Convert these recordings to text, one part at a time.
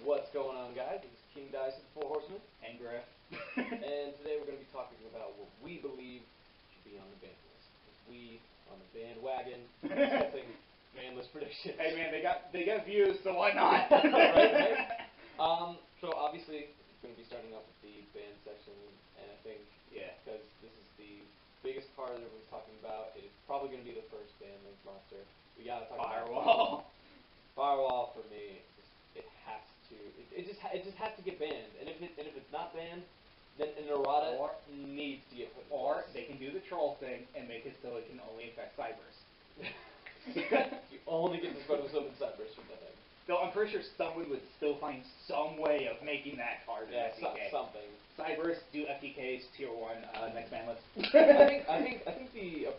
What's going on, guys? It's King Dice of the Four Horsemen. And Griff. And today we're going to be talking about what we believe should be on the ban list. We on the bandwagon discussing Banlist predictions. Hey man, they got views, so why not? right. So obviously we're going to be starting off with the ban section, and I think because this is the biggest card that everyone's talking about, it is probably going to be the first ban list monster. We got to talk Firewall. about Firewall for me. It just has to get banned, and if it's not banned, then an errata needs to get put in Or place. they can do the troll thing and make it so it can only affect Cybers. You only get to special summon Cybers from the thing. Though I'm pretty sure someone would still find some way of making that card an FTK. Something. Cybers do FTKs tier 1 next ban list. I think the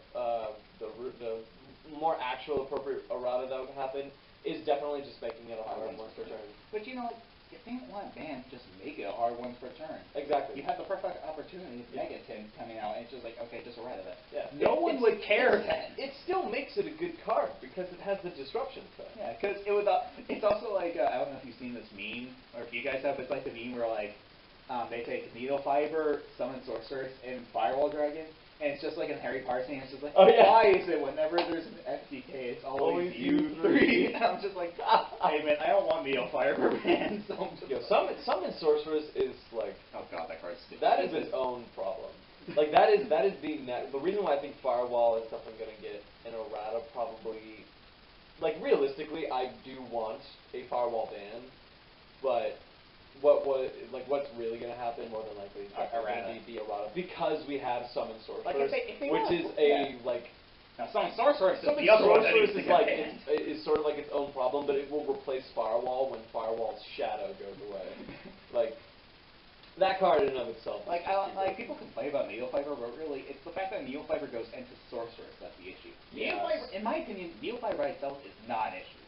more actual appropriate errata that would happen is definitely just making it a hard once per turn. But you know, if they don't want banned, just make it a hard once per turn. Exactly. You have the perfect opportunity with Megatin coming out, and it's just like, okay, just errata that. Yeah. No one would care then. It still makes it a good card because it has the disruption effect. Yeah, because it's also like, I don't know if you've seen this meme, or if you guys have, it's like the meme where like, they take Needle Fiber, Summon Sorceress, and Firewall Dragon, and it's just like in Harry Potter scene, it's just like, why is it whenever there's an FTK, it's always you three? And I'm just like, hey man, I don't want Needle Fiber banned, so I'm just Summon Sorceress is like, oh god, that card's stupid. That is its own problem. Like that is the reason why I think Firewall is definitely going to get an errata probably. Like realistically, I do want a Firewall ban, but what's really going to happen more than likely is going to be the errata because we have Summon Sorceress, if they which is now Summon Sorceress Summon the other one that Sorceress is is sort of like its own problem, but it will replace Firewall when Firewall's shadow goes away. Like that card in and of itself. Like people complain about Needle Fiber, but really it's the fact that Needle Fiber goes into Sorceress that's the issue. Needle Fiber, in my opinion, Needle Fiber by itself is not an issue.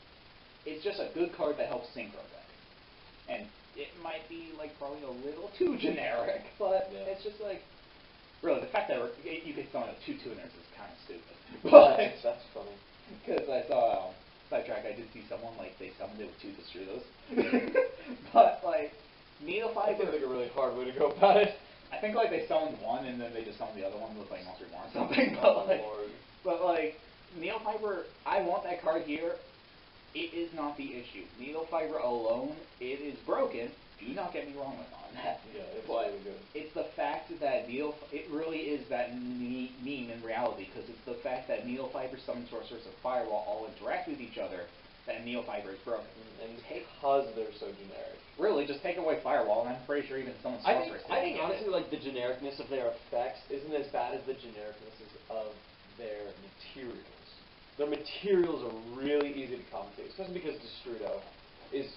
It's just a good card that helps synchro deck. And it might be like probably a little too generic, but it's just like really the fact that you could summon 2 tuners is kind of stupid. But that's funny because I saw Sidetrack. I did see someone like they summoned it with 2 Destrudos, but like Needle Fiber seems like a really hard way to go about it. I think like they summoned one and then they just summoned the other one with like Monster Reborn or something. But like Needle Fiber, I want that card here. It is not the issue. Needle Fiber alone, it is broken. Do not get me wrong on that. Yeah, it's but really good. It's the fact that it really is that meme in reality, because it's the fact that Needle Fiber, Summon Sorceress, and Firewall all interact with each other, that Needle Fiber is broken. And because they're so generic. Really, just take away Firewall, and I'm pretty sure even Summon Sorceress I think honestly, like, the genericness of their effects isn't as bad as the genericness of their materials. Their materials are really easy to commentate, especially because Destrudo is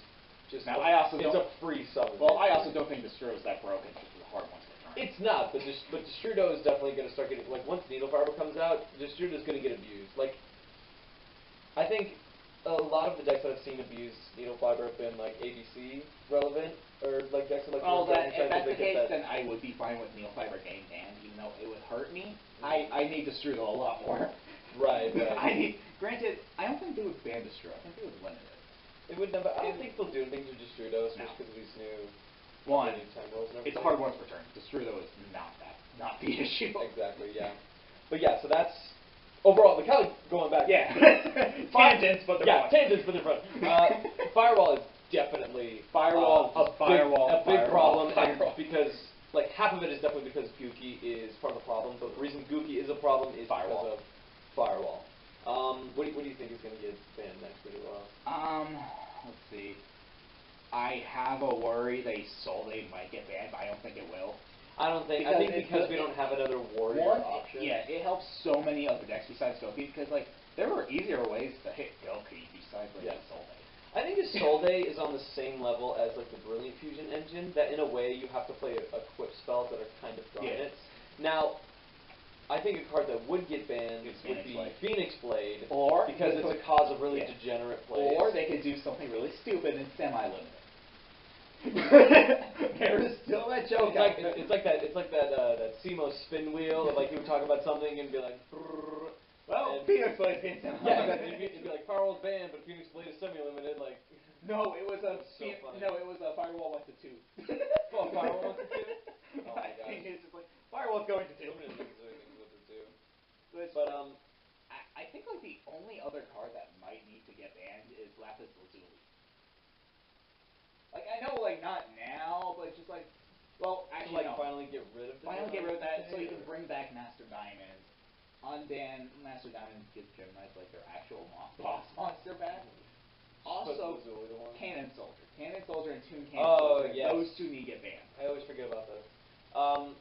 just now, it's a free summon. Well, I also don't think Destrudo is that broken. It's just a hard one to return. It's not, but Destrudo is definitely going to start getting, like, once Needle Fiber comes out, Destrudo is going to get abused. Like, I think a lot of the decks that I've seen abuse Needle Fiber have been, like, ABC relevant, or, like, decks that, like, if that's the case, then I would be fine with Needle Fiber getting banned, even though it would hurt me. I need Destrudo a lot more. Right. Granted, I don't think they would ban Destrudo. I think they would limit it. It would never. I don't think they'll do anything to Destrudo, especially because of these new. It's a hard one to return. Destrudo is not the issue. Exactly. Yeah. But yeah, so that's overall. Kind of going back. Yeah. Tangents, but they're fun. Firewall is definitely a big problem, because like half of it is definitely because Gookie is part of the problem, but the reason Gookie is a problem is because of Firewall. What do you think is going to get banned next pretty well? Let's see. I have a worry that Solde might get banned, but I don't think it will. I think because we don't have another warrior option. Yeah, it helps so many other decks besides Goki, because like there were easier ways to hit Goki besides like Solde. I think Solde is on the same level as like the Brilliant Fusion engine, that in a way you have to play equip spells that are kind of garnets. Now, I think a card that would get banned would be Phoenix Blade, because it's a cause of really degenerate plays. Or they could do something really stupid and semi-limited. There is still that joke. It's like that CMOS spin wheel. Like you would talk about something and be like, Well, Phoenix Blade came down. Yeah, exactly. It'd be like Firewall's banned, but Phoenix Blade is semi-limited. Like, no, it was a so funny. no, it was a Firewall went to 2. Oh, Firewall went to 2. Oh my I gosh. think it's just like Firewall's going to 2. But I think like the only other card that might need to get banned is Lapis Lazuli. Like I know, like not now, but just like, well, actually, like no. finally get rid of the Finally get rid of that, so you can bring back Master Diamond. Unban Master Diamond gives Gem Knights like their actual boss monster back. Also, Cannon Soldier. Cannon Soldier and Toon Cannon Soldier. Yes. Those two need to get banned. I always forget about those.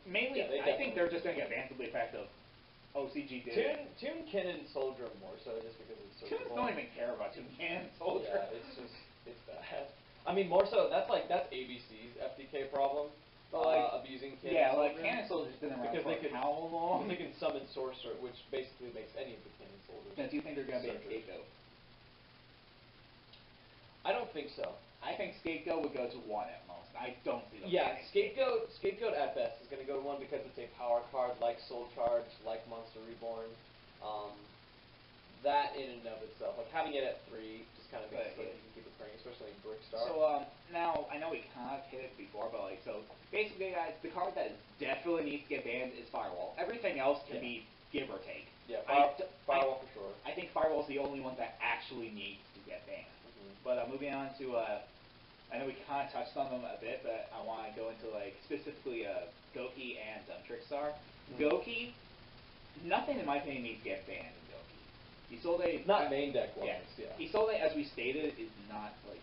Mainly, yeah, I think they're just going to get banned for the effect of OCG did. Toon Cannon Soldier more so just because it's so Toons don't even care about Toon Cannon Soldier. Yeah, it's bad. I mean, more so, that's ABC's FDK problem. Abusing Cannon Soldier. Like Cannon Soldier's been around because for how long? They can summon Sorcerer, which basically makes any of the Cannon Soldiers. Now, do you think they're going to be a Scapegoat? I don't think so. I think Scapegoat would go to 1 at most. I don't see them. Yeah, Scapegoat at best is going to go to 1 because it's a power card like Soul Charge, like Monster Reborn. That in and of itself, like having it at 3, just kind of makes it you can keep it praying, especially in Brickstar. So now I know we kind of hit it before, but like so basically, guys, the card that definitely needs to get banned is Firewall. Everything else can be give or take. Yeah, Firewall for sure. I think Firewall's the only one that actually needs to get banned. But moving on to, I know we kind of touched on them a bit, but I want to go into like specifically Goki and Trickstar. Goki, nothing in my opinion needs to get banned in Goki. Isolde, not main deck wise, yeah. Isolde, as we stated, is not like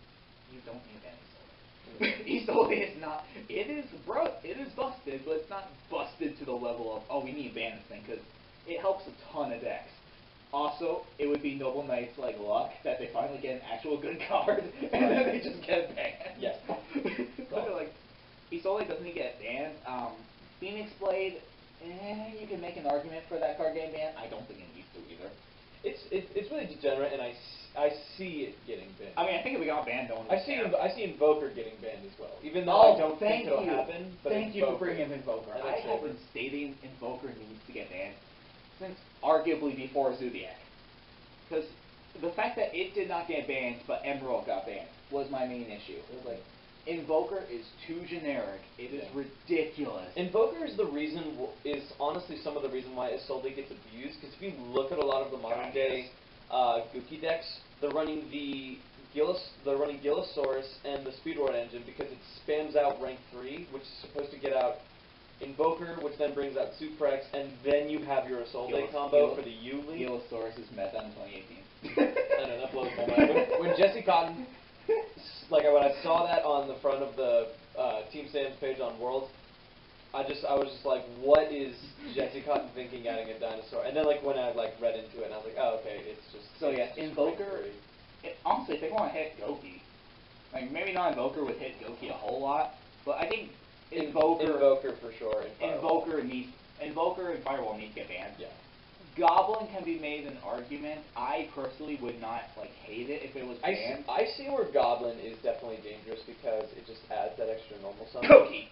you don't need any Isolde. Isolde is not. It is busted, but it's not busted to the level of we need to ban this thing because it helps a ton of decks. Also, it would be Noble Knight's like luck that they finally get an actual good card and then they just get banned. Yes. But like Isolde doesn't get banned. Phoenix Blade, you can make an argument for that card getting banned. I don't think it needs to either. It's really degenerate, and I see it getting banned. I mean, I think if we got banned, no one would care. I see Invoker getting banned as well, even though I don't think it'll happen. But thank you for bringing Invoker. I have been stating Invoker needs to get banned since arguably before Zodiac, because the fact that it did not get banned but Emerald got banned was my main issue. It was like Invoker is too generic. It is ridiculous. Invoker is honestly some of the reason why Isolde gets abused, because if you look at a lot of the modern day Gookie decks, they're running Gillosaurus and the Speedrun engine because it spams out rank 3, which is supposed to get out Invoker, which then brings out Suprex, and then you have your Isolde combo for the U League. Gillosaurus is meta in 2018. I know, that blows my mind. When Jesse Cotton, like when I saw that on the front of the Team Sam's page on Worlds, I was just like, what is Jesse Cotton thinking adding a dinosaur? And then like when I read into it, and I was like, oh okay, it's just Invoker. Honestly, if they want to hit Goki, like maybe not Invoker would hit Goki a whole lot, but I think Invoker for sure. Invoker and Firewall need to get banned. Yeah. Goblin can be made an argument. I personally would not hate it if it was banned. I see where Goblin is definitely dangerous because it just adds that extra normal summon. Goki!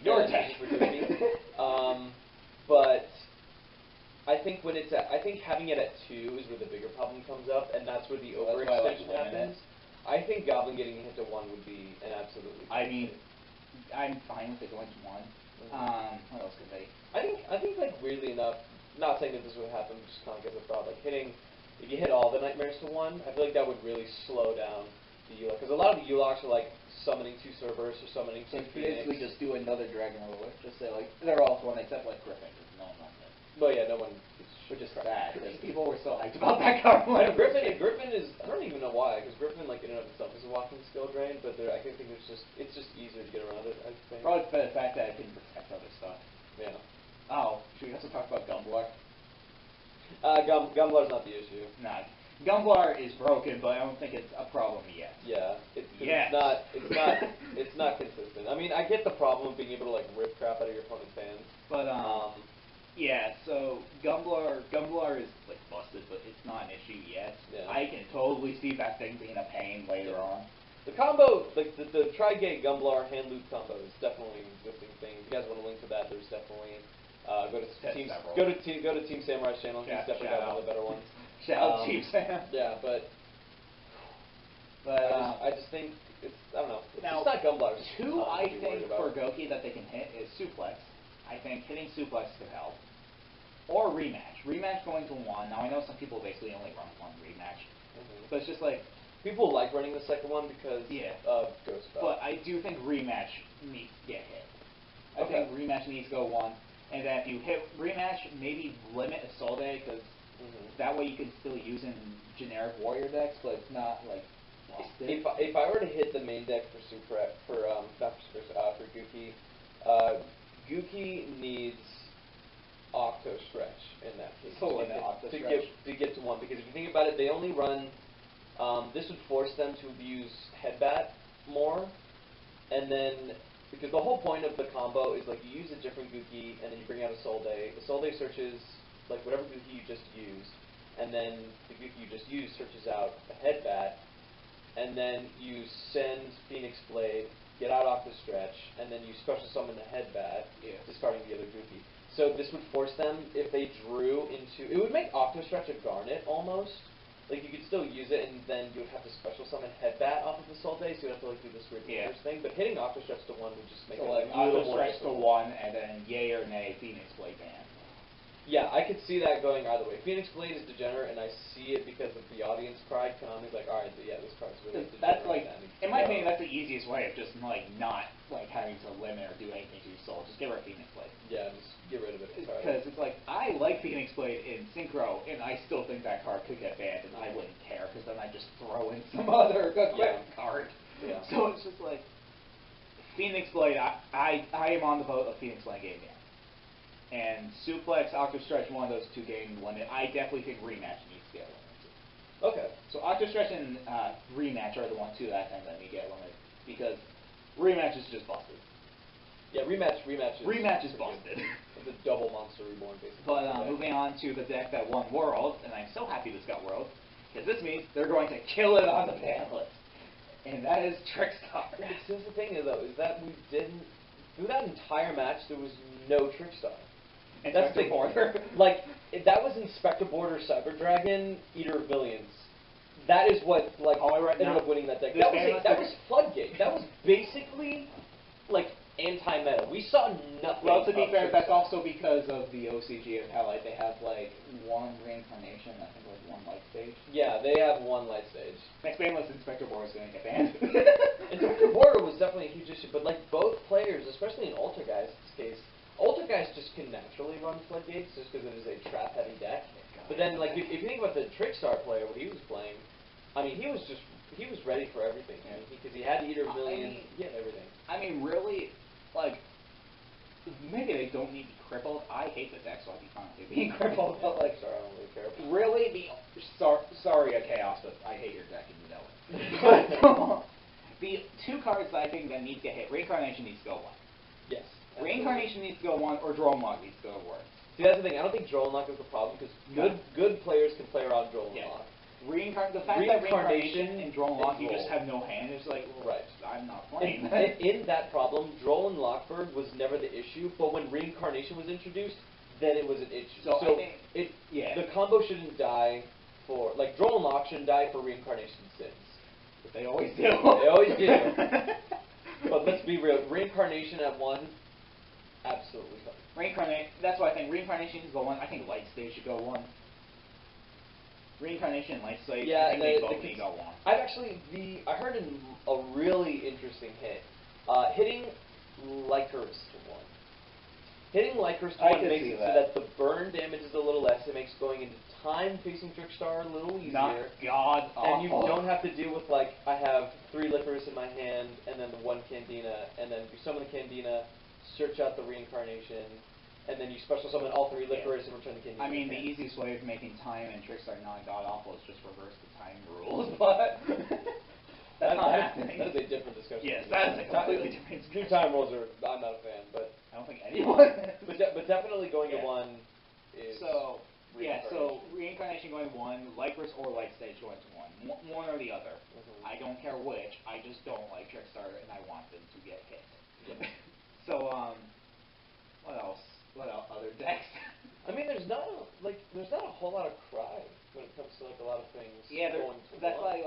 Your attack for Goki. But I think having it at 2 is where the bigger problem comes up, and that's where the overextension happens. I think Goblin getting hit to 1 would be an absolutely. I mean, I'm fine with it going to 1. What else could they? I think weirdly enough, not saying that this would happen, just kind of as a thought, if you hit all the Nightmares to 1, I feel like that would really slow down the U-Lock, because a lot of the U-Locks are summoning 2 Cerberus or summoning 2 Phoenix. Basically just do another Dragon Ruler, just say they're all 1 except Griffin, because no one wants it. Well yeah, no one, which is sad, because people were so hyped about that card. Griffin is, I don't even know why, because Griffin in and of itself is a walking skill drain, but I think it's just easier to get around it, I think. Probably for the fact that it can protect other stuff. Yeah. Oh, should we also talk about Gumblar? Gumblar's not the issue. Nah. Gumblar is broken, but I don't think it's a problem yet. Yeah. It's not consistent. I mean, I get the problem of being able to rip crap out of your opponent's hands. But yeah, so Gumblar is busted, but it's not an issue yet. Yeah. I can totally see that thing being a pain later on. The combo, the Tri-Gate Gumblar hand loop combo is definitely an existing thing. If you guys want to link to that, there's definitely Go to That's Team several. go to Team Samurai's channel. He's definitely got one of the better ones. Shout out Team Sam. Yeah, but I just think it's, I don't know. It's Now, just not Gunblasters. two I think for Goki that they can hit is suplex. I think hitting suplex could help. Or rematch. Rematch going to one. Now I know some people basically only run one rematch. But it's just like people like running the second one because of Ghost Belt. But I do think rematch needs to get hit. I think rematch needs to go one. And then if you hit rematch, maybe limit Isolde, because that way you can still use in generic warrior decks, but it's not like busted. If I were to hit the main deck for Guki, Guki needs Octo Stretch in that case to get to one, because if you think about it, they only run. This would force them to use Headbat more, and then because the whole point of the combo is like you use a different Guki and then you bring out Isolde. Isolde searches like whatever Guki you just used, and then the Guki you just used searches out a Headbat, and then you send Phoenix Blade, get out Octo Stretch, and then you special summon the Headbat, discarding the other Guki. So this would force them, if they drew into, it would make Octo Stretch a Garnet almost. Like you could still use it, and then you would have to special summon Headbat off of the Isolde, so you would have to like do this weird thing. But hitting Octo Stretch to one would just make it like a little Octo more Stretch to one, and then yay or nay Phoenix Blade ban. Yeah, I could see that going either way. Phoenix Blade is degenerate, and I see it because of the audience pride. Konami's like, alright, yeah, this card's really degenerate. That's like, in my opinion, that's the easiest way of just like not like having to limit or do anything to your soul. Just get rid of Phoenix Blade. Yeah, just get rid of it. Because it's like, I like Phoenix Blade in Synchro, and I still think that card could get banned, and I wouldn't care, because then I just throw in some other card. Yeah. So it's just like, Phoenix Blade, I am on the boat of Phoenix Blade game ban. And Suplex, Octo Stretch, one of those two game limit. I definitely think Rematch needs to get limited. Okay. So Octo Stretch and Rematch are the one two that I think that need to get limited, because Rematch is just busted. Yeah, rematch is busted. It's a double Monster Reborn, basically. But moving on to the deck that won World, and I'm so happy this got World, because this means they're going to kill it on the Banlist. And that is Trickstar. Here's the thing, though, is that we didn't, through that entire match, there was no Trickstar. Inspector Border. Like, that was Inspector Border, Cyber Dragon, Eater of Billions. That is what, like, ended up winning that deck. That was Floodgate. That was basically, like, anti-meta. We saw nothing. Well, to be fair, that's also because of the OCG of how, like, they have, like, one reincarnation, I think, like, one light stage. Yeah, they have one light stage. Next Banlist, Inspector Border is going to get banned. Inspector Border was definitely a huge issue, but, like, both players, especially in Ultrageist's case, Ultrageist just can naturally run Floodgates just because it is a trap-heavy deck. But then, like, if you think about the Trickstar player, what he was playing, I mean, he was ready for everything, man. Because he had Eater of Billions, he had everything. I mean, really, like, maybe they don't need to be crippled. I hate the deck, so I'd be fine with being crippled. But, like, sorry, I don't really care. Really, sorry, Chaos, but I hate your deck, and you know it. But, the two cards that I think that need to get hit, Reincarnation needs to go one. Yes. Reincarnation needs to go one, or Drone Lock needs to go one. See, that's the thing. I don't think Drone Lock is the problem, because good players can play around Drone Lock. The fact that Reincarnation and Drone Lock, you just have no hand, is like, well, I'm not playing. In that problem, Droll and Lockberg was never the issue, but when Reincarnation was introduced, then it was an issue. So I think, the combo shouldn't die for, like, Droll and Lock shouldn't die for Reincarnation sins. But they always do. They always do. But let's be real, Reincarnation at one, absolutely fine. That's why I think Reincarnation should go one. I think Light Stage should go one. Reincarnation and Light Stage, I think they both need to go one. I heard a really interesting hit. Hitting Lycurus to one. Hitting Lycurus to one makes it so that the burn damage is a little less. It makes going into time facing Trickstar a little easier. And you don't have to deal with, like, I have 3 Lycurus in my hand, and then the 1 Candina, and then you summon the Candina, search out the Reincarnation, and then you special summon all 3 Lycurus and return the Candina. I mean, the easiest way of making time and Trickstar non-god-awful is just reverse the time rules, but that's not happening. That is a different discussion. Yes, that is a completely different discussion. 2 time rules I'm not a fan, but I don't think anyone but definitely going to 1 is... So Reincarnation going to 1, Lycurus or Light Stage going to 1. One or the other. I don't care which, I just don't like Trickstar and I want them to get hit. So, what else? what else? Other decks. I mean, there's not a whole lot of cry when it comes to like a lot of things. Yeah, going to that's one.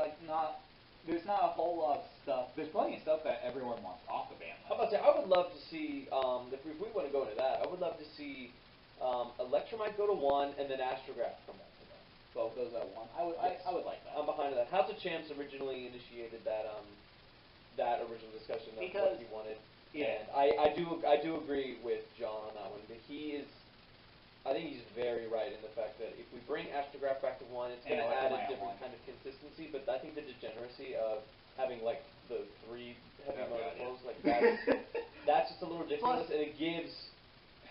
There's not a whole lot of stuff. There's plenty of stuff that everyone wants off the ban list. How about that? I would love to see, if we want to go into that, I would love to see Electromite go to 1 and then Astrograph come back to 1. Both those at 1. I would like that. I'm behind that. House of Champs originally initiated that original discussion of what he wanted. Yeah. And I do agree with John on that one, but I think he's very right in the fact that if we bring Astrograph back to 1, it's going to add a different kind of consistency, but I think the degeneracy of having, like, the 3 heavy monocles, like, that's just a little ridiculous, and it gives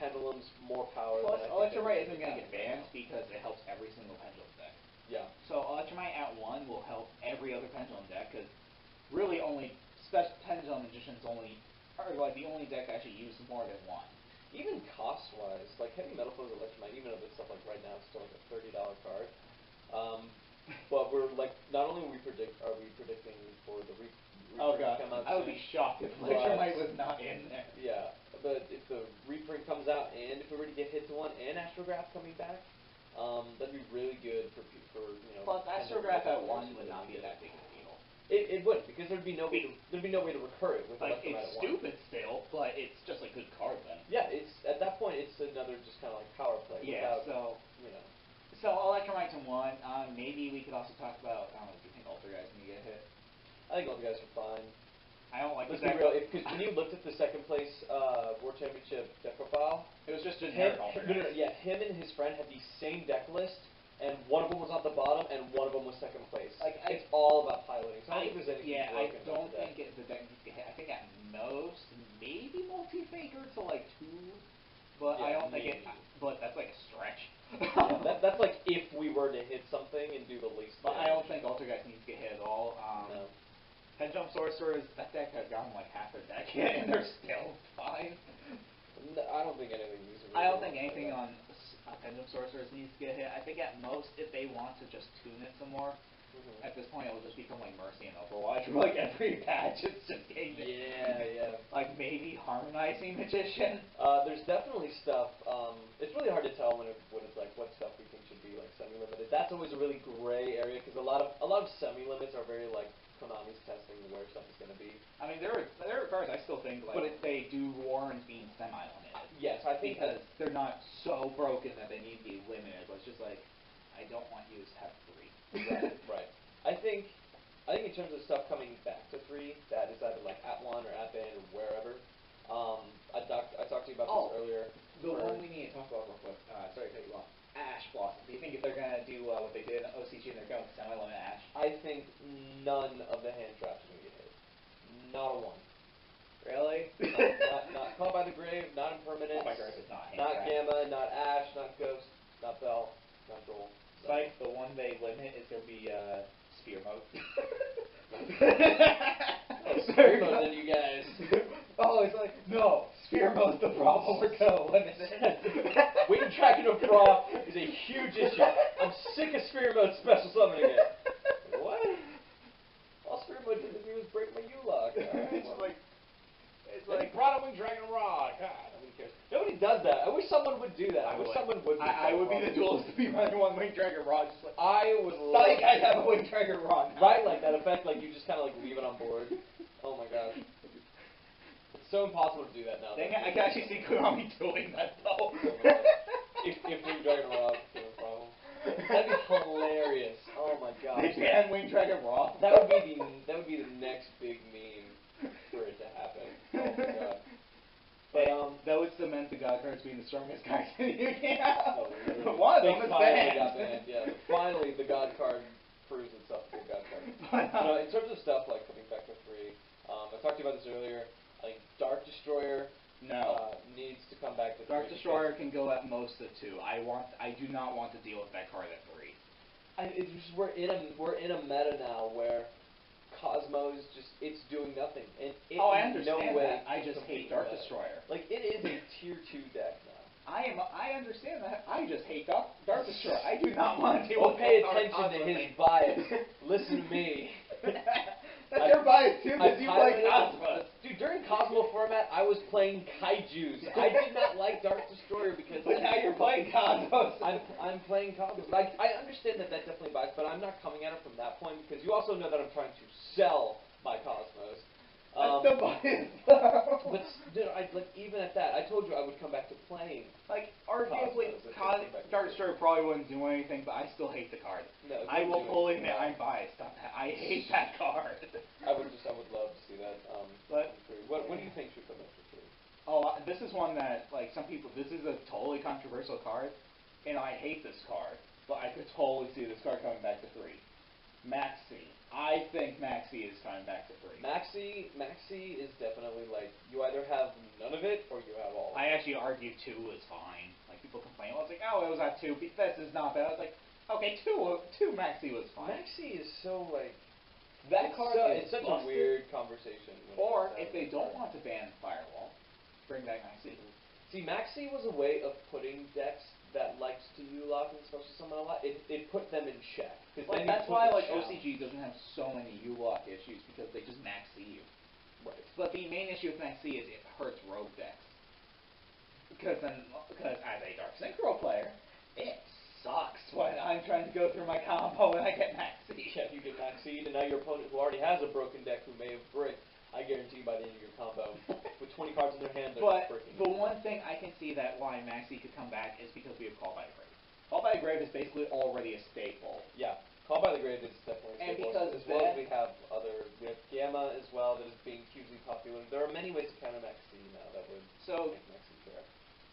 Pendulums more power. Plus, Electromite isn't going to get banned because it helps every single Pendulum deck. Yeah. So Electromite at 1 will help every other Pendulum deck, because really only special Pendulum Magicians are like the only deck that actually uses more than 1. Even cost-wise, like Heavy Metal Foes Electromite, even if it's stuff like right now, it's still like a $30 card. But we're like, not only are we predicting for the oh god, come out I would soon, be shocked if Electromite was not in there. Yeah, but if the reprint comes out and if we were to get Hit to 1 and Astrograph coming back, that'd be really good for Plus, Astrograph at 1 would not be that big of a deal. It would, because there'd be no way to recur it with like, Electromite it's at 1. stupid still, but it's just a good card then. Yeah, it's at that point it's another just kind of like power play. Yeah, without, So Electromite to 1. Maybe we could also talk about. I don't know. Do you think Alter Guys need to get hit? I think all the guys are fine. I don't like. Let's be real. Because when you looked at the second place World Championship deck profile, it was just generic Alter Guys. Yeah, him and his friend had the same deck list, and one of them was on the bottom, and one of them was second place. Like it's all about piloting. So I don't think there's anything broken. I don't think the deck needs to get hit. I think at most maybe multi-faker to like 2, but I don't think it. But that's like a stretch. Yeah, that's like if we were to hit something and do the least. But I don't think Alter Guys needs to get hit at all. No. Pendulum Sorcerers, that deck has gone like half their deck hit, and they're still fine. No, I don't think anything needs to. I don't think anything on Pendulum Sorcerers needs to get hit. I think at most, if they want to just tune it some more, at this point it will just become like Mercy and Overwatch. Where like every patch it's just getting yeah. Like maybe Harmonizing Magician. There's definitely stuff. It's really hard to tell when it's like what stuff we think should be like semi-limited. That's always a really gray area because a lot of semi-limits are very like Konami's testing where stuff is going to be. I mean there are cards I still think like they do warrant being semi-limited. Yes, I think because they're not so broken that they need to be limited. But it's just like I don't want you to have 3. Right. I think in terms of stuff coming back to 3, that is either like at 1 or at band or wherever. I talked to you about this earlier. The one we need to talk about real quick. Sorry to cut you off. Ash Blossom. Do you think if they're gonna do what they did in OCG and they're going semi-limit Ash? I think none of the hand traps are gonna get hit. Not a one. Really? Not Caught by the Grave, not Impermanence. Oh my God, it's not hand Not trap. Gamma, not Ash, not Ghost, not Bell, not Joel. Psych, the one they limit is gonna be Spear Mode. Spear Mode, then you guys. Oh, it's like, no, Spear Mode's the problem, we're gonna limit it. Wing Dragon of Raw is a huge issue. I'm sick of Spear Mode special summoning it. What? All Spear Mode did was break my U-lock. It's like brought a Wing Dragon Raw. God, nobody cares. Nobody does that. I wish someone would do that. I wish someone would. I would be the duelist to be running one Wing Dragon Raw. Just like I would. Like I have a Wing Dragon Raw. Now. Right, like that effect. Like you just kind of like leave it on board. Oh my god. It's so impossible to do that now. Dang it, I can actually see Konami doing that though. if Wing Dragon Raw became a problem, that'd be hilarious. Oh my god. They ban Wing Dragon Raw. That would be the next big meme for it to happen. Oh my god. But that would cement the God cards being the strongest cards in the game. One of them is banned. Yeah, finally the God card proves itself to be a God card. In terms of stuff like coming back to 3, I talked to you about this earlier. I think Dark Destroyer needs to come back to 3. Dark Destroyer can go at most of 2. I do not want to deal with that card at 3. We're in a meta now where Cosmo's it's doing nothing. And I understand no way that. I just hate Dark Destroyer. Like it is a tier 2 deck now. I understand that. I just hate Dark Destroyer. I do not want to deal with pay attention to his bias. Listen to me. That's your bias too, because you play Cosmos. Dude, during Cosmos Cosmo format, I was playing Kaijus. I did not like Dark Destroyer because... But now you're playing Cosmos. I'm playing Cosmos. I understand that that's definitely biased, but I'm not coming at it from that point because you also know that I'm trying to sell my Cosmos. I'm still biased. But even at that, I told you I would come back to playing. Arguably, Dark Destroyer probably wouldn't do anything, but I still hate the card. No, I will fully admit I'm biased on that. I hate that card. I would love to see that. But what do you think should come after 3? Oh, this is one that some people. This is a totally controversial card, and I hate this card, but I could totally see this card coming back to 3. Maxi. I think Maxi is coming back to 3. Maxi is definitely you either have none of it or you have all of it. I actually argue 2 is fine. People complain, well, it's like, oh, it was at 2. This is not bad. I was like, okay, 2 Maxi was fine. Maxi is so that card is such a weird conversation. Or if they don't want to ban Firewall, bring back Maxi. See, Maxi was a way of putting decks that likes to U-lock and special summon a lot. It put them in check. That's why OCG doesn't have so many U-lock issues because they just Maxi you. Right. But the main issue with Maxi is it hurts rogue decks. Because as a Dark Synchro player, it sucks when I'm trying to go through my combo and I get Maxi. Yeah, you get Maxi, and now your opponent who already has a broken deck who may have bricked, I guarantee you by the end of your combo, with 20 cards in their hand, they're freaking. But the one thing I can see that why Maxi could come back is because we have Call by the Grave. Call by the Grave is basically already a staple. Yeah, Call by the Grave is definitely a staple. And because as well as we have Gamma as well that is being hugely popular. There are many ways to counter Maxi now that would make Maxi fair.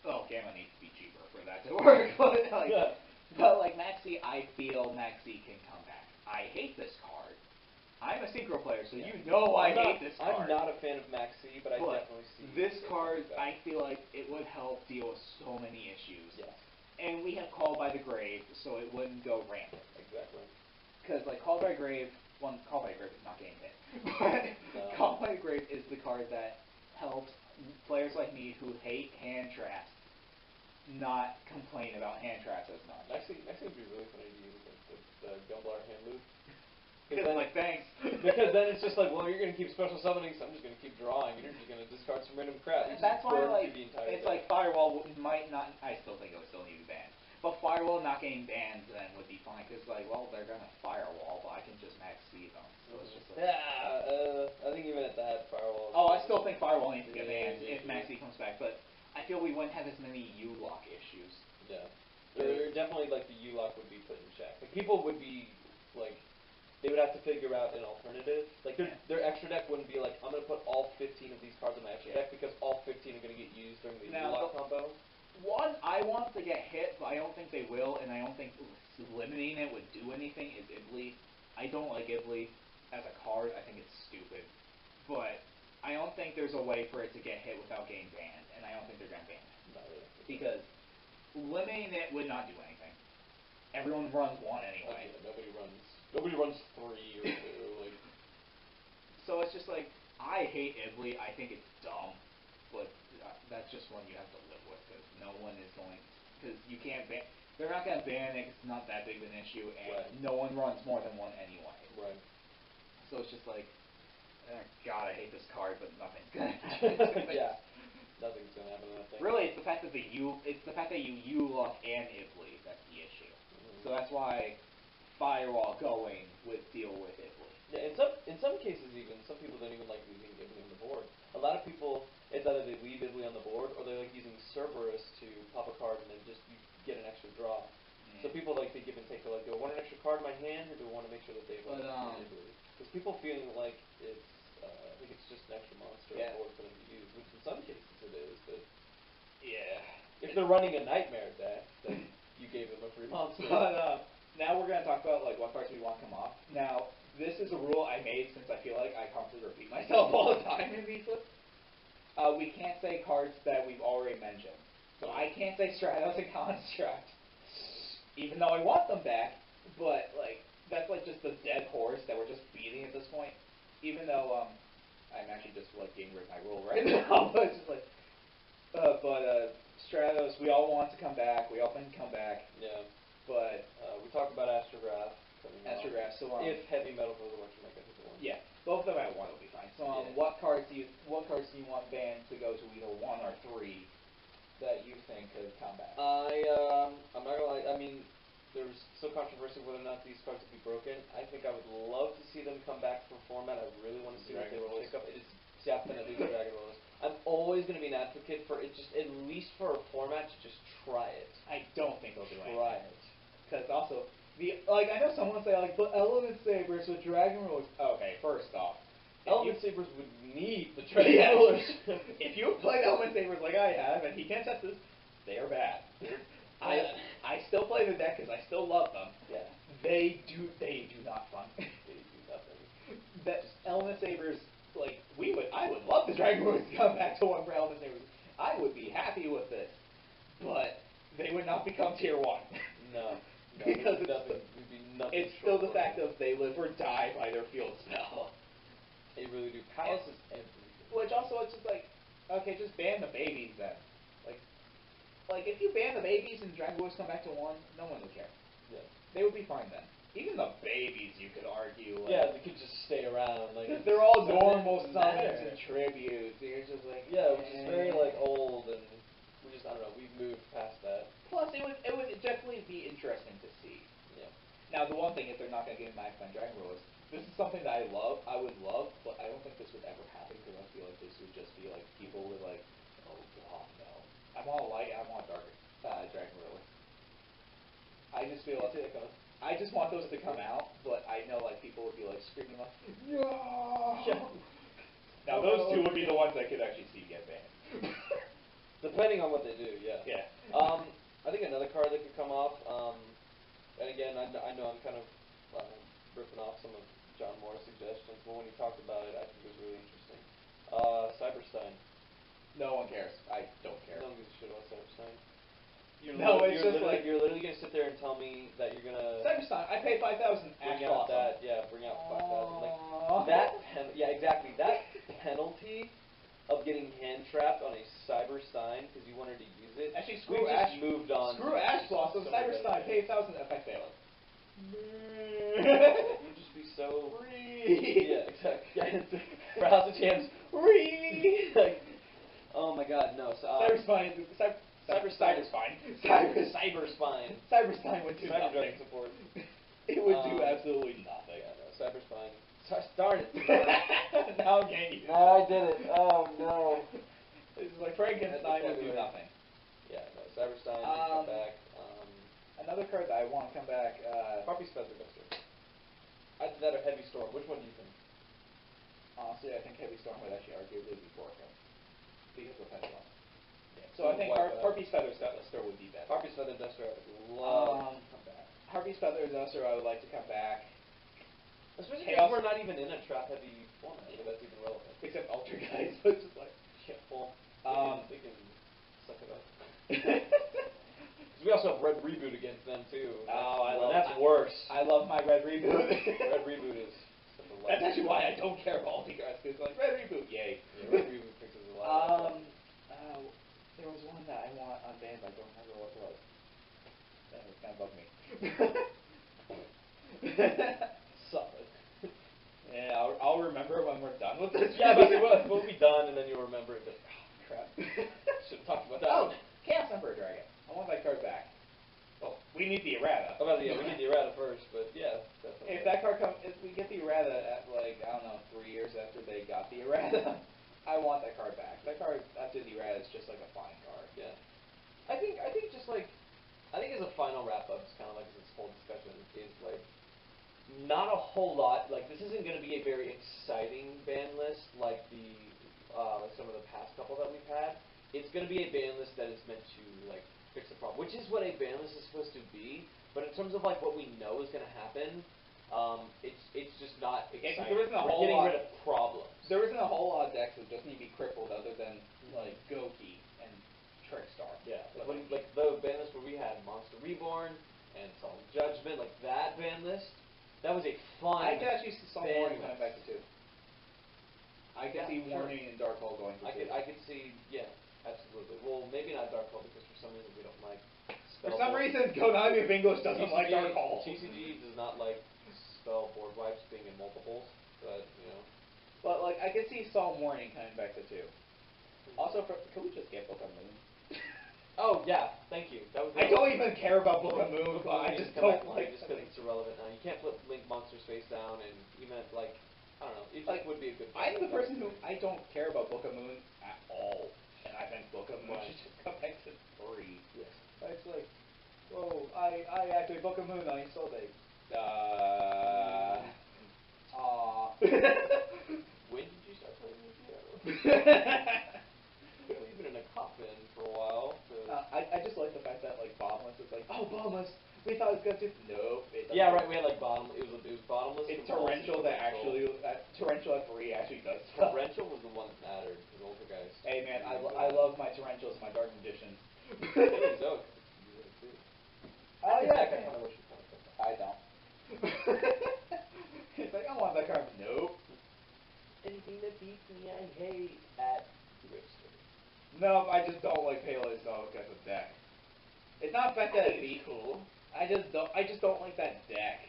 Well, Gamma needs to be cheaper for that to work, but Maxi, I feel Maxi can come back. I hate this card. I'm a Synchro player, so you know I hate this card. I'm not a fan of Maxi, but I definitely see this card. I feel like it would help deal with so many issues. Yes. And we have Call by the Grave, so it wouldn't go rampant. Exactly. Because Call by the Grave, Call by the Grave is not getting hit, but Call by the Grave is the card that helps players like me who hate hand traps not complain about hand traps as much. Actually, would be really funny to use the Gumblar hand loop. Because thanks. Because then it's just well, you're going to keep special summoning, so I'm just going to keep drawing, and you're just going to discard some random crap. That's why, it's Firewall might not, I still think it would still need to be banned. But Firewall not getting banned then would be fine, because, well, they're going to Firewall, but I can just max speed them. So it's just I think even at that, Firewall... Oh, I still think Firewall needs to get banned if Maxi comes back, but I feel we wouldn't have as many U-lock issues. Yeah. There definitely, the U-lock would be put in check. People would be, they would have to figure out an alternative. Their extra deck wouldn't be I'm going to put all 15 of these cards in my extra deck because all 15 are going to get used during the U-lock combo. One, I want to get hit, but I don't think they will, and I don't think eliminating it would do anything, is Ibli. I don't like Ibli as a card. I think it's stupid. But I don't think there's a way for it to get hit without getting banned, and I don't think they're going to ban it. Not really. Because eliminating it would not do anything. Everyone runs one anyway. Nobody runs 3 or 2. So it's just I hate Ibli. I think it's dumb, but that's just one you have to live with because no one is going. Because you can't ban. They're not going to ban it. 'Cause it's not that big of an issue, and no one runs more than one anyway. Right. So it's just God, I hate this card, but nothing's gonna happen. Yeah. Nothing's gonna happen to that thing. Really, it's the fact that you U-lock and Ibli that's the issue. So that's why Firewall going would deal with Ibli. Yeah, in some cases even, some people don't even like leaving Ibli on the board. A lot of people, it's either they leave Ibli on the board, or they like using Cerberus to pop a card and then just you get an extra draw. So people they give and take. They're do I want an extra card in my hand, or do I want to make sure that they Ibli? Because people feeling like it's, I think it's just an extra monster on board for them to use, which in some cases it is, but if they're running a Nightmare deck, then you gave them a free monster. But now we're going to talk about what cards we want to come off. Now, this is a rule I made since I feel like I constantly repeat myself all the time in these lists. We can't say cards that we've already mentioned. So I can't say Stratos and Construct, even though I want them back, but that's just the dead horse that we're just beating at this point. Even though I'm actually just getting rid of my rule right now, but it's just Stratos, we all want to come back. We all think come back. Yeah. But we talked about Astrograph coming Astrographs. So if heavy metal goes away from make it to 1. Yeah, both of them at 1 will be fine. So Yeah. what cards do you want banned to go to either 1 or 3 that you think could come back? I'm not gonna lie. I mean, there's still controversy whether or not these cards would be broken. I think I would love to see them come back for format. I really want to see what they will pick up. It is definitely the Dragon Rollers. I'm always going to be an advocate for it, just at least for a format to just try it. I don't think they'll do anything. Try it. Because also, I know someone say, but Element Sabers with Dragon Rollers. Okay, first off. Element Sabers would need the Dragon Rollers. If you've played Element Sabers like I have, and he can't test this, they are bad. I still play the deck because I still love them. Yeah. They do not fun. They do nothing. That Element Sabers, I would love the Dragon Rollers to come back to 1 for Element Sabers. I would be happy with this, but they would not become tier 1. No. Because it's still the fact of they live or die by their field spell. They really do. Palace is everything. Which also, it's just okay, just ban the babies then. If you ban the babies and Dragon Rollers come back to 1, no one would care. Yeah. They would be fine then. Even the babies, you could argue. Yeah, they could just stay around. They're all normal summons and tributes. You're just yeah, which is very old, and we just, I don't know, we've moved past that. Plus, it would definitely be interesting to see. Yeah. Now, the one thing, if they're not going to get Max on Dragon Rollers, this is something that I would love, but I don't think this would ever happen because I feel like this would just be people would oh god, no. I want a light, I want a dark Dragon Roller. I just feel I just want those to come out, but I know people would be screaming no. Yeah. Now those two would be the ones I could actually see get banned. Depending on what they do, yeah. Yeah. I think another card that could come off, and again, I know I'm kind of ripping off some of John Moore's suggestions, but when he talked about it, I think it was really interesting. Cyberstein. No one cares. I don't care. No one gives a shit about Cyberstein. You're literally gonna sit there and tell me that you're gonna Cyberstein. I pay 5,000. Bring out that, bring out 5,000. Yeah, exactly. That penalty of getting hand trapped on a Cyberstein because you wanted to use it. Actually, screw Ash. Moved on. Screw Ash Blossom. Cyberstein. Pay 1,000. Effect failure. You'd just be so free. Yeah, exactly. For House of Champs, free. Oh my God, no. Cyberspine. Cyberspine. Cyberspine would do nothing. Support. It would do absolutely nothing. Yeah, no. Cyberspine. Darn it. Now I'm getting you. No, I did it. Oh no. This is Frankenstein would do nothing. Yeah, no. Cyberstein would come back. Another card that I want to come back. Harpy's Feather Duster. Either that or Heavy Storm. Which one do you think? Honestly, I think Heavy Storm would actually arguably be Porco. Because of Pendulum. Yeah, so I think Harpy's Feather Duster would be better. Harpy's Feather Duster I would love to come back. Harpy's Feather Duster I would like to come back. Especially because we're not even in a trap heavy format, so that's even relevant. Except Ultra guys, so it's just they can suck it up. We also have Red Reboot against them too. That's worse. I love my Red Reboot. Red Reboot is. That's actually why I don't care about Ultra guys, because Red Reboot, yay. Yeah, Red Reboot fixes a lot. There was one that I want unbanned, but I don't remember what it was. That was kind of bugged me. Solid. Yeah, I'll remember when we're done with this. Yeah, but we'll be done, and then you'll remember it. But, crap. Should have talked about that. Oh, Chaos Emperor Dragon. I want that card back. Well, we need the errata. Oh, well, yeah, we need the errata first, but yeah, definitely. If that card if we get the errata at I don't know, 3 years after they got the errata, I want that card back. That card after the errata is just a fine card. Yeah. I think just I think as a final wrap up, it's kind of this whole discussion is not a whole lot. This isn't going to be a very exciting ban list like some of the past couple that we've had. It's going to be a ban list that is meant to fix a problem, which is what a ban list is supposed to be. But in terms of what we know is going to happen, it's just not exciting. There isn't a We're whole getting lot. rid of problems. There isn't a whole lot of decks that just need to be crippled other than Goki and Trickstar. Yeah, the ban list where we had Monster Reborn and Solemn Judgment, that ban list. That was a fun. I could actually see Solemn Warning coming back to 2. I could see Warning and Dark Hole going for 2. I could see, yeah, absolutely. Well, maybe not Dark Hole because for some reason we don't like. For some reason, Konami of English doesn't like Dark Hole. TCG does not like XFL board wipes being in multiples, but, you know. But, like, I could see Psalm Warning coming back to 2. Also, can we just get Book of Moon? Oh, yeah, thank you. I don't even care about Book of Moon, but I just don't like just because it's irrelevant now. You can't flip Link Monsters face down, and you meant, like, I don't know, it like, would be a good thing. I'm the person who, I don't care about Book of Moon at all, and I think Book of Moon should just come back to 3. Yes. It's like, whoa, I activate Book of Moon on your soul day. When did you start playing the piano? We've been in a coffin for a while. I just like the fact that, like, Bottomless is like, oh, Bottomless, we thought it was good too. Nope. Yeah, right, we had, like, it was Bottomless. It's Torrential that actually, Torrential at 3 actually does stuff. Torrential was the one that mattered, the older guys. Hey, man, I love my Torrentials and my Dark Magicians. Zoke. Oh, yeah. I kind of wish you found that. I don't. It's like, I want that card. Nope. Anything that beats me, I hate at Ripster. No, I just don't like Pele's Zoke as a deck. It's not the fact that it's cool. I just don't like that deck.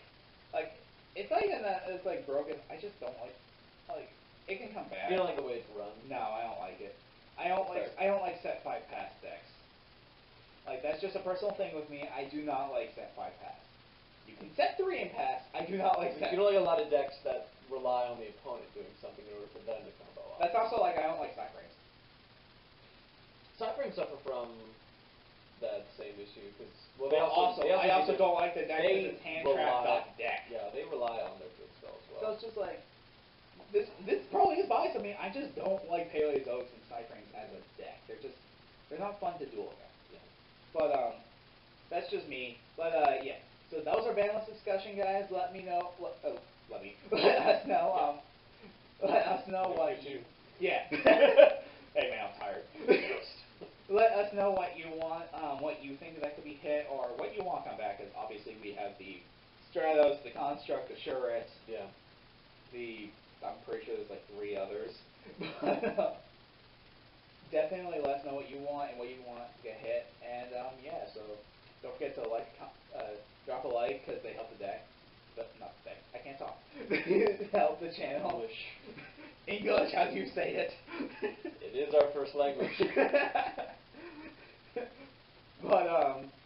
Like, it's not even that it's like broken. I just don't like it can come back. You don't like the way it's run? No, I don't like it. I don't like set 5 pass decks. Like, that's just a personal thing with me. I do not like set 5 pass. You can set 3 and pass. I do not like set. You don't like a lot of decks that rely on the opponent doing something in order for them to combo up. That's also like I don't like side frames. Side frames suffer from that same issue because I also don't like the deck because it's hand trap deck. Yeah, they rely on their good spells as well. So it's just like this probably is biased. I mean, I just don't like Paleozoics and side frames as a deck. They're not fun to duel against. Yeah. But that's just me. But yeah. So that was our Banlist discussion, guys. Let me know. Let us know. Let us know what you. Yeah. Hey man, I'm tired. Let us know what you want, what you think that could be hit, or what you want to come back. Because obviously we have the Stratos, the Construct, the Shuret. Yeah. I'm pretty sure there's like 3 others. Definitely let us know what you want and what you want to get hit. And yeah, so don't forget to drop a like because they help the deck. Not the deck. I can't talk. Help the channel. English, how do you say it? It is our first language. But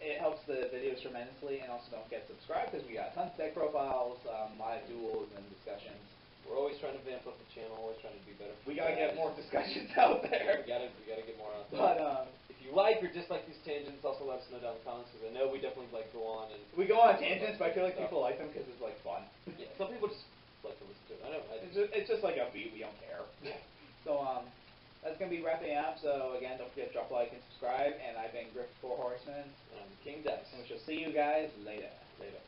it helps the videos tremendously, and also don't forget to subscribe because we got tons of deck profiles, live duels, and discussions. We're always trying to vamp up the channel, always trying to do better. We gotta get more discussions out there. We gotta get more out there. But if you like or dislike these tangents, also let us know down in the comments because I know we definitely like go on and. We go on tangents, but I feel like people like them because it's like fun. Yeah, some people just like to listen to it. I know. It's just like a beat. We don't care. So that's gonna be wrapping up. So again, don't forget to drop a like and subscribe. And I've been Griff 4 Horsemen. And I'm King Dice. And we shall see you guys later. Later.